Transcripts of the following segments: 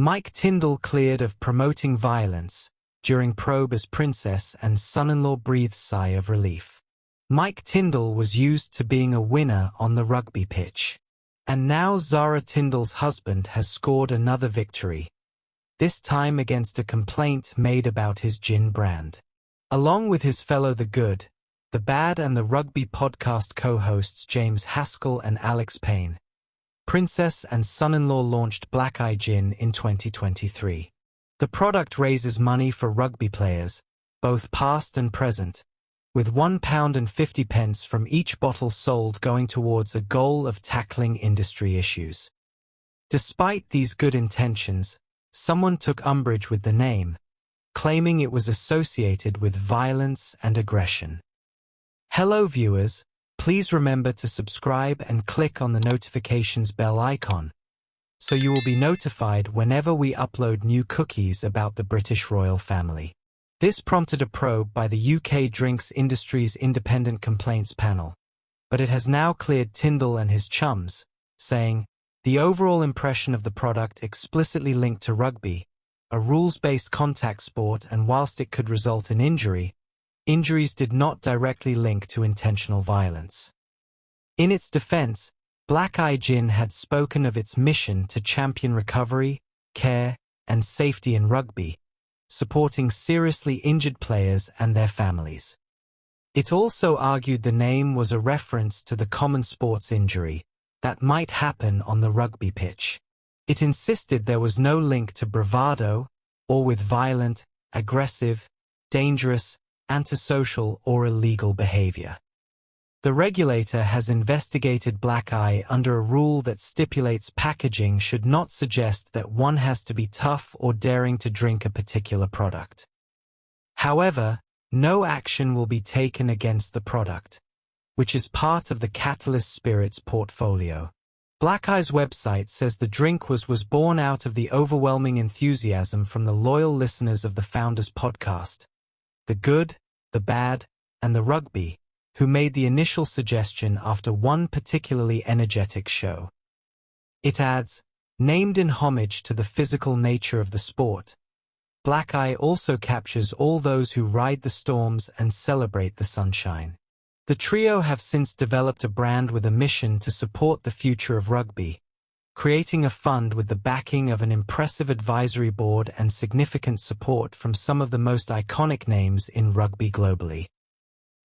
Mike Tindall cleared of promoting violence during probe as princess and son-in-law breathes sigh of relief. Mike Tindall was used to being a winner on the rugby pitch. And now Zara Tindall's husband has scored another victory, this time against a complaint made about his gin brand. Along with his fellow The Good, the Bad and The Rugby podcast co-hosts James Haskell and Alex Payne, princess and son-in-law launched Blackeye Gin in 2023. The product raises money for rugby players, both past and present, with £1.50 from each bottle sold going towards a goal of tackling industry issues. Despite these good intentions, someone took umbrage with the name, claiming it was associated with violence and aggression. Hello viewers, please remember to subscribe and click on the notifications bell icon, so you will be notified whenever we upload new cookies about the British royal family. This prompted a probe by the UK Drinks Industry's Independent Complaints Panel, but it has now cleared Tindall and his chums, saying, the overall impression of the product explicitly linked to rugby, a rules-based contact sport, and whilst it could result in injuries did not directly link to intentional violence. In its defense, Blackeye Gin had spoken of its mission to champion recovery, care, and safety in rugby, supporting seriously injured players and their families. It also argued the name was a reference to the common sports injury that might happen on the rugby pitch. It insisted there was no link to bravado or with violent, aggressive, dangerous, antisocial or illegal behavior. The regulator has investigated Blackeye under a rule that stipulates packaging should not suggest that one has to be tough or daring to drink a particular product. However, no action will be taken against the product, which is part of the Catalyst Spirits portfolio. Blackeye's website says the drink was born out of the overwhelming enthusiasm from the loyal listeners of the Founders podcast, The Good, The Bad, and The Rugby, who made the initial suggestion after one particularly energetic show. It adds, named in homage to the physical nature of the sport, Blackeye also captures all those who ride the storms and celebrate the sunshine. The trio have since developed a brand with a mission to support the future of rugby, creating a fund with the backing of an impressive advisory board and significant support from some of the most iconic names in rugby globally.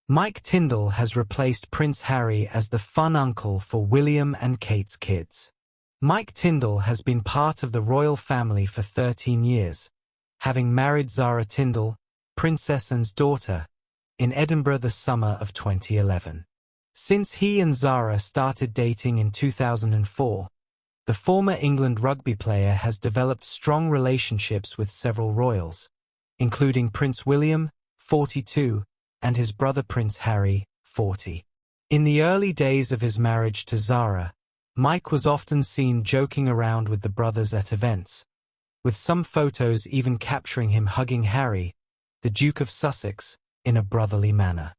Mike Tindall has replaced Prince Harry as the fun uncle for William and Kate's kids. Mike Tindall has been part of the royal family for 13 years, having married Zara Tindall, Princess Anne's daughter, in Edinburgh the summer of 2011. Since he and Zara started dating in 2004, the former England rugby player has developed strong relationships with several royals, including Prince William, 42, and his brother Prince Harry, 40. In the early days of his marriage to Zara, Mike was often seen joking around with the brothers at events, with some photos even capturing him hugging Harry, the Duke of Sussex, in a brotherly manner.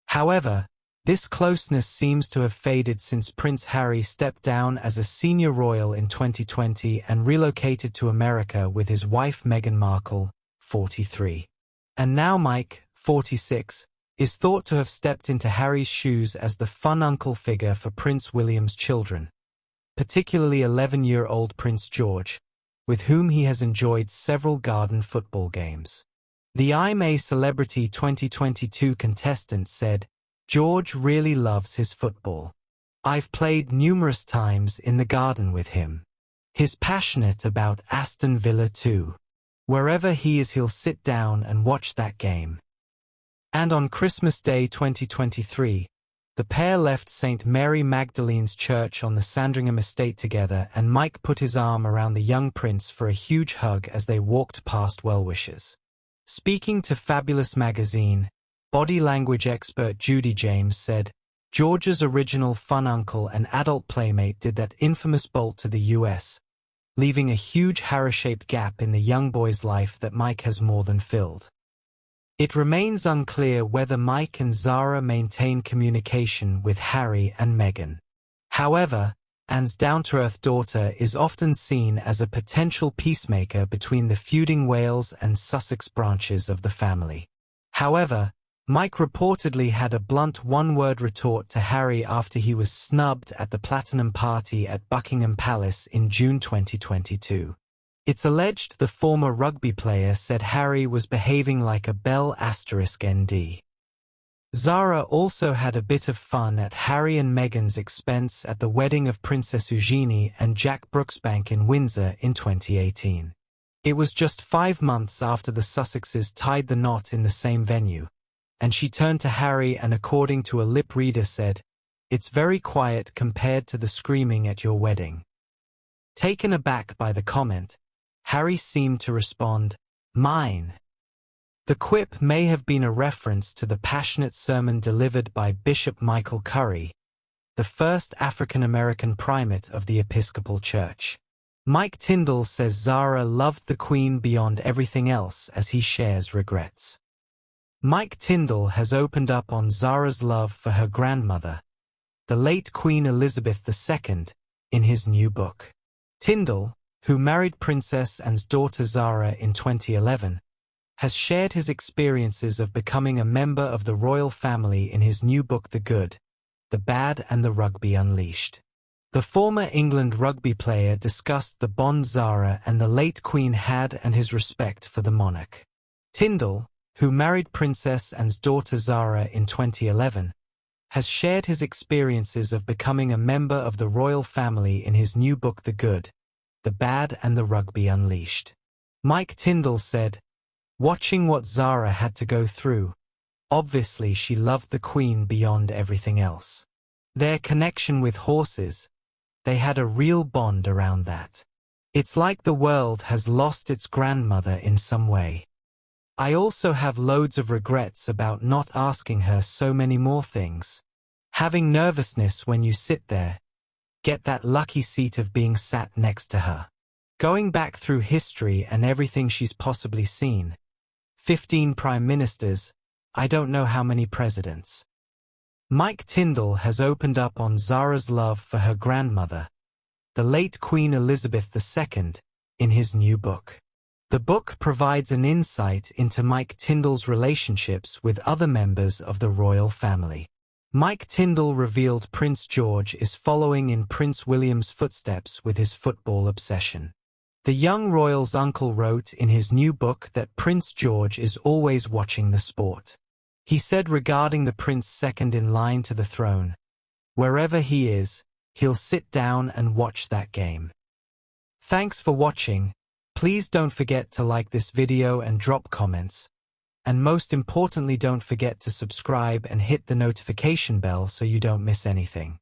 However, this closeness seems to have faded since Prince Harry stepped down as a senior royal in 2020 and relocated to America with his wife Meghan Markle, 43. And now Mike, 46, is thought to have stepped into Harry's shoes as the fun uncle figure for Prince William's children, particularly 11-year-old Prince George, with whom he has enjoyed several garden football games. The I'm a Celebrity 2022 contestant said, "George really loves his football. I've played numerous times in the garden with him. He's passionate about Aston Villa too. Wherever he is, he'll sit down and watch that game." And on Christmas Day 2023, the pair left St. Mary Magdalene's Church on the Sandringham estate together, and Mike put his arm around the young prince for a huge hug as they walked past well-wishers. Speaking to Fabulous magazine, body language expert Judy James said, "George's original fun uncle and adult playmate did that infamous bolt to the US, leaving a huge Harrow-shaped gap in the young boy's life that Mike has more than filled." It remains unclear whether Mike and Zara maintain communication with Harry and Meghan. However, Anne's down-to-earth daughter is often seen as a potential peacemaker between the feuding Wales and Sussex branches of the family. However, Mike reportedly had a blunt one-word retort to Harry after he was snubbed at the Platinum Party at Buckingham Palace in June 2022. It's alleged the former rugby player said Harry was behaving like a Bell *ND. Zara also had a bit of fun at Harry and Meghan's expense at the wedding of Princess Eugenie and Jack Brooksbank in Windsor in 2018. It was just 5 months after the Sussexes tied the knot in the same venue, and she turned to Harry and, according to a lip reader, said, "It's very quiet compared to the screaming at your wedding." Taken aback by the comment, Harry seemed to respond, "Mine." The quip may have been a reference to the passionate sermon delivered by Bishop Michael Curry, the first African-American primate of the Episcopal Church. Mike Tindall says Zara loved the Queen beyond everything else as he shares regrets. Mike Tindall has opened up on Zara's love for her grandmother, the late Queen Elizabeth II, in his new book. Tindall, who married Princess Anne's daughter Zara in 2011, has shared his experiences of becoming a member of the royal family in his new book The Good, The Bad and The Rugby Unleashed. The former England rugby player discussed the bond Zara and the late Queen had and his respect for the monarch. Tindall, who married Princess Anne's daughter Zara in 2011, has shared his experiences of becoming a member of the royal family in his new book The Good, The Bad and The Rugby Unleashed. Mike Tindall said, "Watching what Zara had to go through, obviously she loved the Queen beyond everything else. Their connection with horses, they had a real bond around that. It's like the world has lost its grandmother in some way. I also have loads of regrets about not asking her so many more things. Having nervousness when you sit there, get that lucky seat of being sat next to her. Going back through history and everything she's possibly seen. 15 prime ministers, I don't know how many presidents." Mike Tindall has opened up on Zara's love for her grandmother, the late Queen Elizabeth II, in his new book. The book provides an insight into Mike Tindall's relationships with other members of the royal family. Mike Tindall revealed Prince George is following in Prince William's footsteps with his football obsession. The young royal's uncle wrote in his new book that Prince George is always watching the sport. He said regarding the prince second in line to the throne, "Wherever he is, he'll sit down and watch that game." Thanks for watching. Please don't forget to like this video and drop comments. And most importantly, don't forget to subscribe and hit the notification bell so you don't miss anything.